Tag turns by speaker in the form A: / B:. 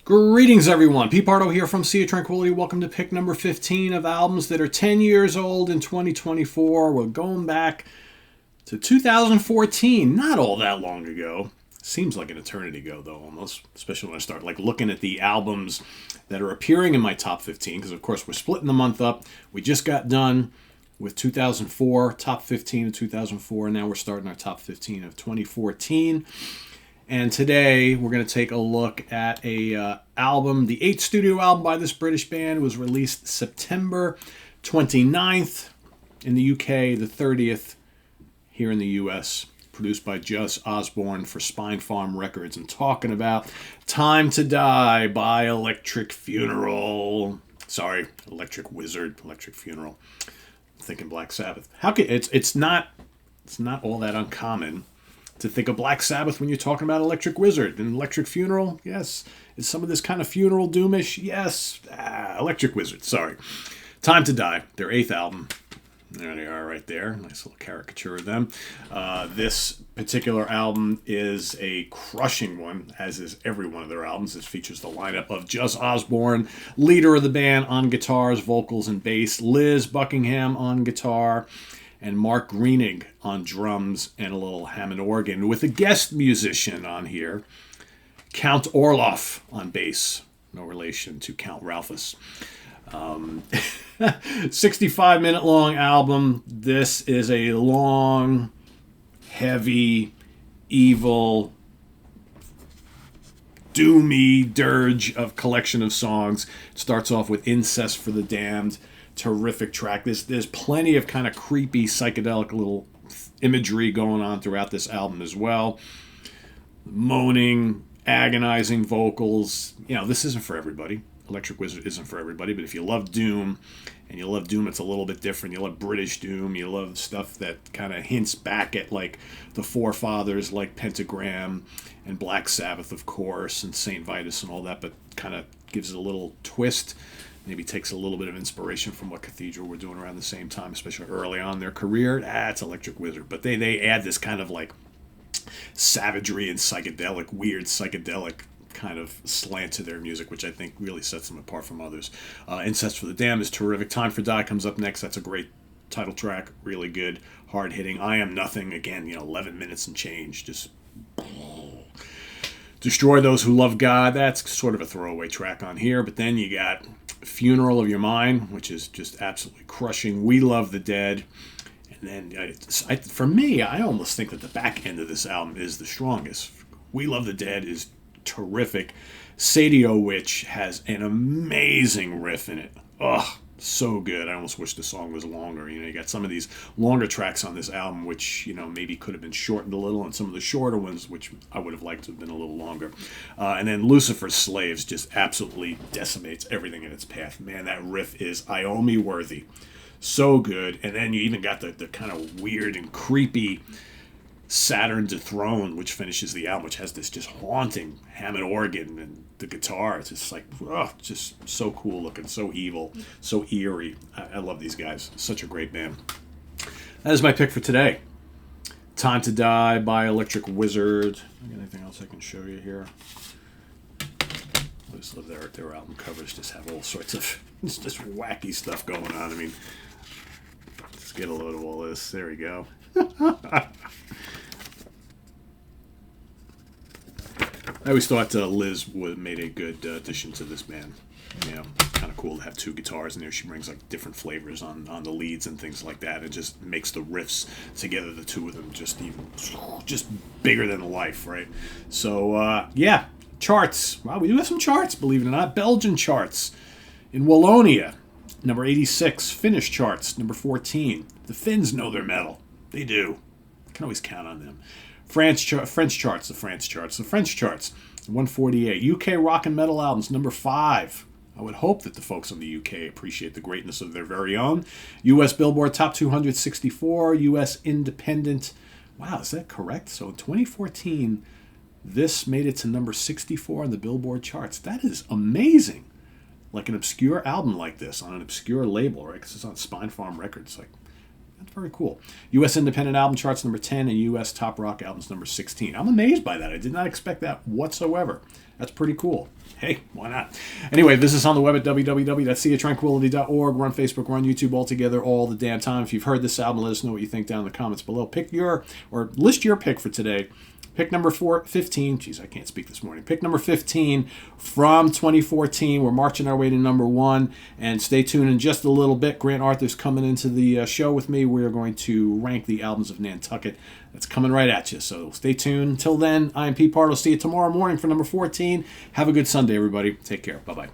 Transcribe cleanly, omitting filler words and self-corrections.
A: Greetings, everyone. Pete Pardo here from Sea of Tranquility. Welcome to pick number 15 of albums that are 10 years old in 2024. We're going back to 2014, not all that long ago. Seems like an eternity ago, though, almost, especially when I start looking at the albums that are appearing in my top 15, because, of course, we're splitting the month up. We just got done with 2004, top 15 of 2004, and now we're starting our top 15 of 2014. And today we're going to take a look at a album, the 8th studio album by this British band. It was released September 29th in the UK, the 30th here in the US. Produced by Gus Osborne for Spine Farm Records. I'm talking about Time to Die by Electric Funeral. Sorry, Electric Wizard, Electric Funeral. I'm thinking Black Sabbath. How can it's not all that uncommon to think of Black Sabbath when you're talking about Electric Wizard. And Electric Funeral, yes. Is some of this kind of funeral doomish? Yes. Electric Wizard, sorry. Time to Die, their 8th album. There they are right there. Nice little caricature of them. This particular album is a crushing one, as is every one of their albums. This features the lineup of Gus Osborne, leader of the band, on guitars, vocals, and bass. Liz Buckingham on guitar. And Mark Greenig on drums and a little Hammond organ, with a guest musician on here, Count Orloff on bass. No relation to Count Ralphus. 65-minute long album. This is a long, heavy, evil, doomy dirge of collection of songs. It starts off with Incest for the Damned. Terrific track. There's plenty of kind of creepy, psychedelic little imagery going on throughout this album as well. Moaning, agonizing vocals. You know, this isn't for everybody. Electric Wizard isn't for everybody, but if you love Doom, and you love Doom, it's a little bit different. You love British Doom. You love stuff that kind of hints back at like the forefathers, like Pentagram and Black Sabbath, of course, and Saint Vitus and all that, but kind of gives it a little twist. Maybe takes a little bit of inspiration from what Cathedral were doing around the same time, especially early on in their career. It's Electric Wizard. But they add this kind of like savagery and psychedelic, weird psychedelic kind of slant to their music, which I think really sets them apart from others. Incest for the Damned is terrific. Time for Die comes up next. That's a great title track. Really good. Hard hitting. I Am Nothing. Again, 11 minutes and change. Just Destroy Those Who Love God. That's sort of a throwaway track on here. But then you got Funeral of Your Mind, which is just absolutely crushing. We Love the Dead. And then, for me, I almost think that the back end of this album is the strongest. We Love the Dead is terrific. Sadio Witch has an amazing riff in it. Ugh, so good. I almost wish the song was longer. You got some of these longer tracks on this album, which, maybe could have been shortened a little, and some of the shorter ones, which I would have liked to have been a little longer. And then Lucifer's Slaves just absolutely decimates everything in its path. Man, that riff is Iommi worthy. So good. And then you even got the kind of weird and creepy Saturn Dethroned, which finishes the album, which has this just haunting Hammond organ and the guitar. It's just like, just so cool looking, so evil, so eerie. I love these guys. Such a great band. That is my pick for today. Time to Die by Electric Wizard. Anything else I can show you here? I just love their album covers. Just have all sorts of just wacky stuff going on. I mean, let's get a load of all this. There we go. I always thought Liz made a good addition to this band. Kind of cool to have two guitars in there. She brings like different flavors on the leads and things like that. It just makes the riffs together, the two of them, just bigger than life, right? So charts. Wow, we do have some charts, believe it or not. Belgian charts. In Wallonia, number 86. Finnish charts, number 14. The Finns know their metal. They do. You can always count on them. French charts, 148. UK rock and metal albums, number 5. I would hope that the folks in the UK appreciate the greatness of their very own. US Billboard Top 264, US Independent. Wow, is that correct? So in 2014, this made it to number 64 on the Billboard charts. That is amazing. Like an obscure album like this on an obscure label, right? Because it's on Spine Farm Records. That's very cool. U.S. Independent Album Charts number 10 and U.S. Top Rock Albums number 16. I'm amazed by that. I did not expect that whatsoever. That's pretty cool. Hey, why not? Anyway, visit us on the web at www.seatranquility.org. We're on Facebook, we're on YouTube, all together all the damn time. If you've heard this album, let us know what you think down in the comments below. List your pick for today. Pick number 15. Jeez, I can't speak this morning. Pick number 15 from 2014. We're marching our way to number 1. And stay tuned in just a little bit. Grant Arthur's coming into the show with me. We're going to rank the albums of Nantucket. That's coming right at you. So stay tuned. Until then, I'm Pete Pardo. See you tomorrow morning for number 14. Have a good Sunday, everybody. Take care. Bye-bye.